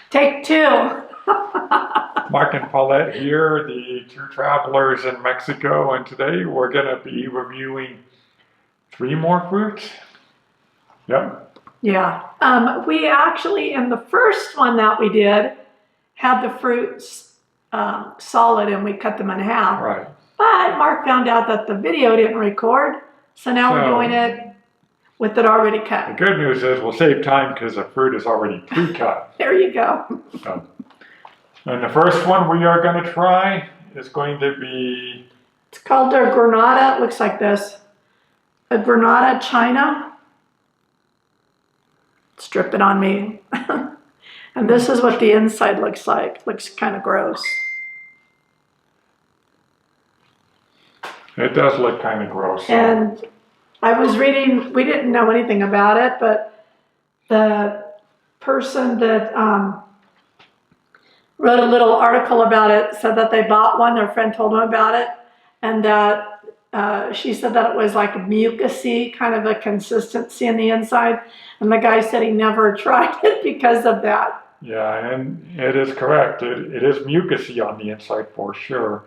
Take two. Mark and Paulette here, the two travelers in Mexico, and today we're going to be reviewing 3 more fruits. Yep. Yeah. We actually, in the first one that we did, had the fruits solid and we cut them in half. Right. But Mark found out that the video didn't record, so now we're doing it with it already cut. The good news is we'll save time because the fruit is already pre-cut. There you go. And the first one we are going to try is going to be... It's called a Granada. It looks like this. A Granada China. Strip it on me. And this is what the inside looks like. Looks kind of gross. It does look kind of gross. And I was reading, we didn't know anything about it, but the person that wrote a little article about it said that they bought one, their friend told them about it, and that she said that it was like mucusy, kind of a consistency in the inside, and the guy said he never tried it because of that. Yeah, and it is correct. It is mucusy on the inside for sure.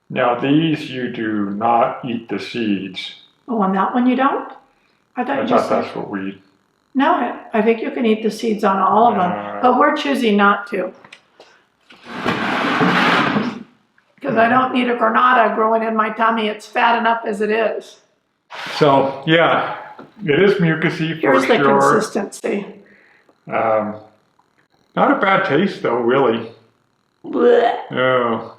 Now these, you do not eat the seeds. Oh, on that one you don't? I thought that's what we... No, I think you can eat the seeds on all of them, but we're choosing not to. Because I don't need a Granada growing in my tummy. It's fat enough as it is. So, yeah, it is mucusy for Here's sure. the consistency. Not a bad taste though, really. Blech. Oh,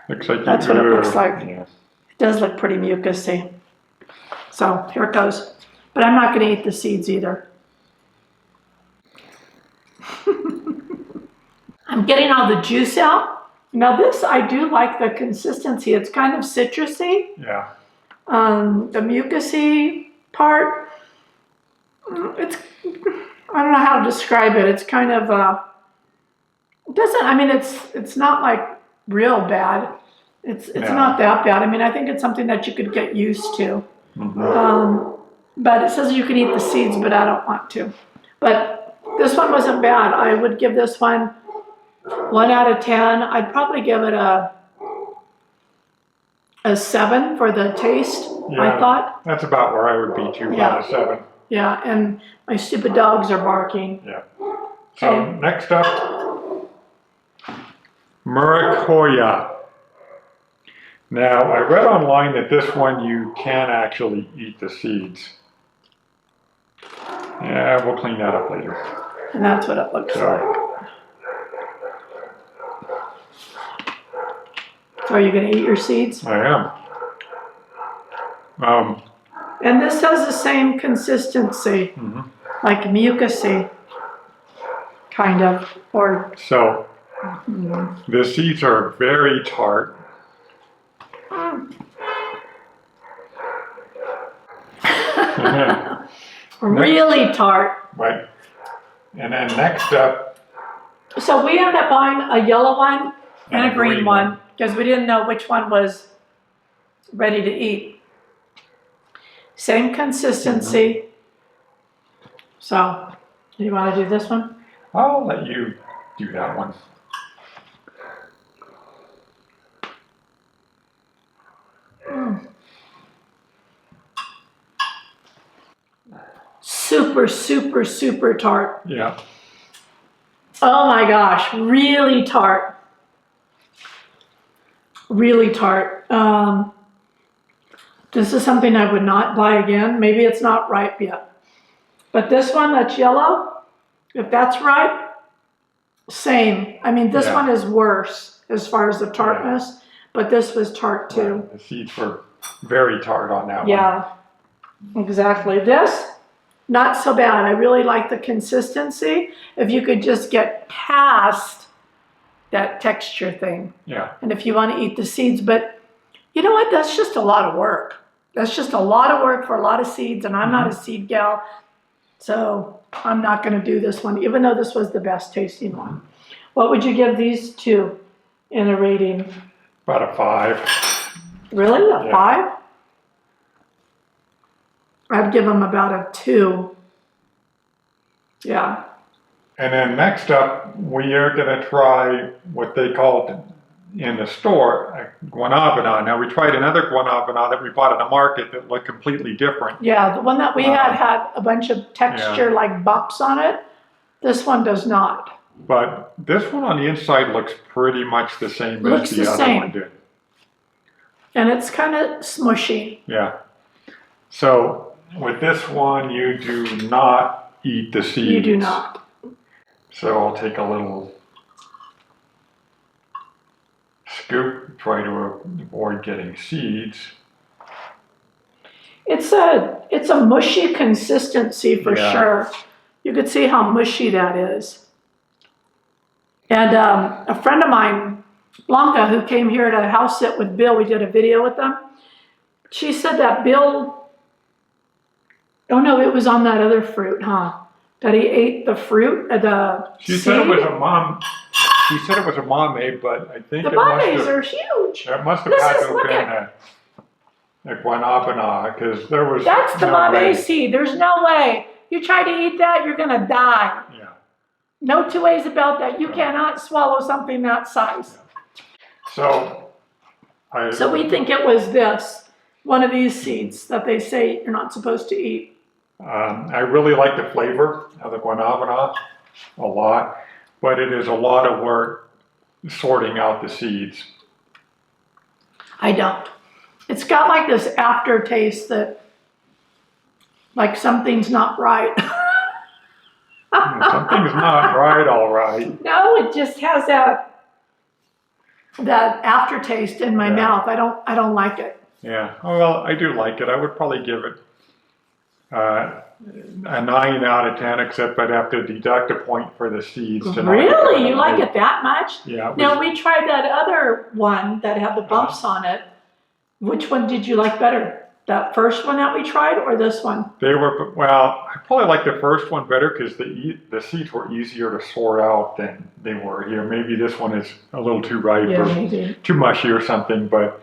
looks like That's what it looks like. Yeah. It does look pretty mucusy. So here it goes. But I'm not going to eat the seeds either. I'm getting all the juice out. Now this, I do like the consistency. It's kind of citrusy. Yeah. The mucusy part, it's, I don't know how to describe it. It's kind of, it doesn't, I mean, it's not like real bad. It's not that bad. I mean, I think it's something that you could get used to. Mm-hmm. But it says you can eat the seeds, but I don't want to. But this one wasn't bad. I would give this one 1 out of 10. I'd probably give it a 7 for the taste, Yeah, I thought. That's about where I would be too, about a 7. Yeah, and my stupid dogs are barking. Yeah. So next up, muricata. Now, I read online that this one you can actually eat the seeds. Yeah, we'll clean that up later. And that's what it looks like. So are you going to eat your seeds? I am. And this has the same consistency, like mucusy, kind of. Or so, the seeds are very tart. Really tart. Right. And then next up. So we ended up buying a yellow one and a green one because we didn't know which one was ready to eat. Same consistency. So, do you want to do this one? I'll let you do that one. Super, super, super tart. Yeah. Oh my gosh, really tart. Really tart. This is something I would not buy again. Maybe it's not ripe yet. But this one that's yellow, if that's ripe, same. I mean, this one is worse as far as the tartness, but this was tart too. Right. The seeds were very tart on that one. Yeah, exactly. This, not so bad. I really like the consistency. If you could just get past that texture thing. Yeah. And if you want to eat the seeds, but you know what? That's just a lot of work. That's just a lot of work for a lot of seeds, and I'm not a seed gal, so I'm not going to do this one, even though this was the best tasting one. What would you give these two in a rating? About a 5. Really? A 5? I'd give them about a 2. Yeah. And then next up, we are going to try what they called in the store a Guanabana. Now we tried another Guanabana that we bought at the market that looked completely different. Yeah, the one that we had a bunch of texture like bumps on it. This one does not. But this one on the inside looks pretty much the same as the other one did. And it's kind of smushy. Yeah. So with this one, you do not eat the seeds. You do not. So I'll take a little scoop, try to avoid getting seeds. It's a mushy consistency for sure. You could see how mushy that is. And a friend of mine, Blanca, who came here to house sit with Bill, we did a video with them. She said that Bill, oh no, it was on that other fruit, huh? That he ate the fruit, the She said it was a mom. She said it was a mamey, but I think the mameys are huge. It must have had to have been a Guanabana, because there was That's the mamey seed. There's no way. You try to eat that, you're gonna die. Yeah. No two ways about that. You cannot swallow something that size. So we think it was this, one of these seeds that they say you're not supposed to eat. I really like the flavor of the Guanabana a lot, but it is a lot of work sorting out the seeds. I don't. It's got like this aftertaste that, like something's not right. Something's not right, all right. No, it just has that aftertaste in my mouth. I don't like it. Yeah, well, I do like it. I would probably give it a 9 out of 10, except I'd have to deduct a point for the seeds. Really? You like it that much? Yeah. Now, we tried that other one that had the bumps on it. Which one did you like better? That first one that we tried or this one? They were, well, I probably like the first one better because the seeds were easier to sort out than they were here. Maybe this one is a little too ripe or too mushy or something, but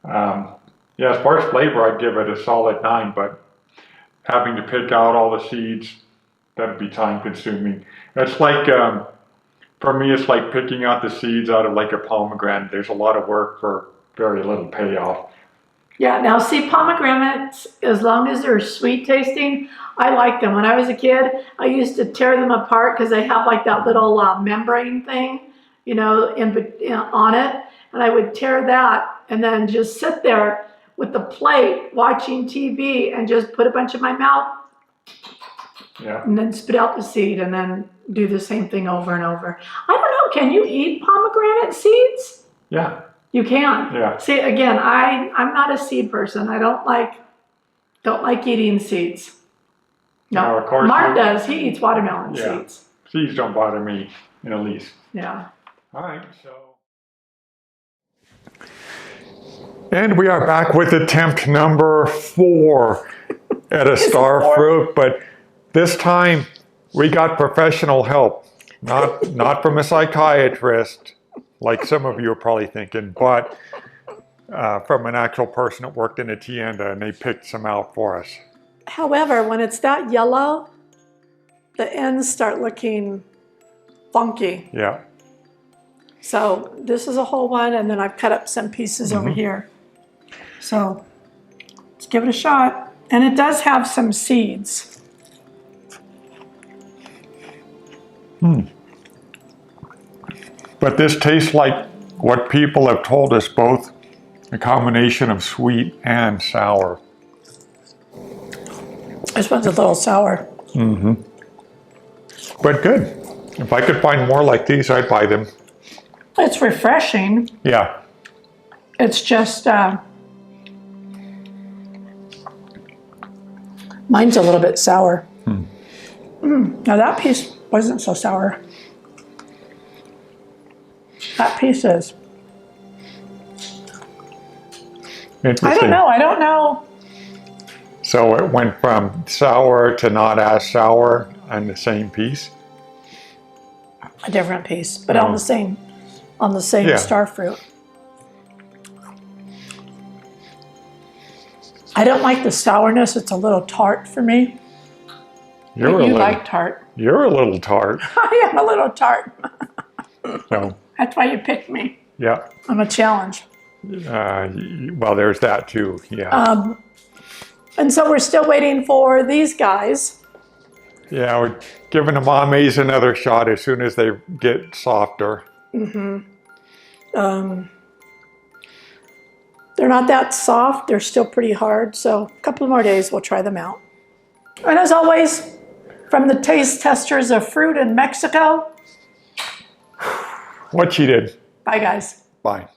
yeah, as far as flavor, I'd give it a solid 9, but having to pick out all the seeds, that'd be time consuming. It's like, for me, it's like picking out the seeds out of like a pomegranate. There's a lot of work for very little payoff. Yeah, now see, pomegranates, as long as they're sweet tasting, I like them. When I was a kid, I used to tear them apart because they have like that little membrane thing, you know, on it. And I would tear that and then just sit there with the plate watching TV and just put a bunch in my mouth. Yeah. And then spit out the seed and then do the same thing over and over. I don't know, can you eat pomegranate seeds? Yeah. You can. Yeah. See, again, I'm not a seed person. I don't like eating seeds. No, of course Mark does. He eats watermelon seeds. Seeds don't bother me in the least. Yeah. All right, so. And we are back with attempt number 4 at a star fruit, but this time we got professional help, not from a psychiatrist, like some of you are probably thinking, but from an actual person that worked in a tienda, and they picked some out for us. However, when it's that yellow, the ends start looking funky. Yeah. So this is a whole one, and then I've cut up some pieces over here. So let's give it a shot. And it does have some seeds. But this tastes like what people have told us, both a combination of sweet and sour. This one's a little sour. But good. If I could find more like these, I'd buy them. It's refreshing. Yeah. It's just, mine's a little bit sour. Now that piece wasn't so sour. That piece is. Interesting. I don't know. So it went from sour to not as sour on the same piece? A different piece, but on the same star fruit. I don't like the sourness. It's a little tart for me. You like tart. You're a little tart. I am a little tart. So That's why you picked me. yeah. I'm a challenge. Well, there's that too. Yeah. And so we're still waiting for these guys. Yeah, we're giving the mommies another shot as soon as they get softer. They're not that soft. They're still pretty hard. So a couple more days, we'll try them out. And as always, from the taste testers of fruit in Mexico. What she did. Bye, guys. Bye.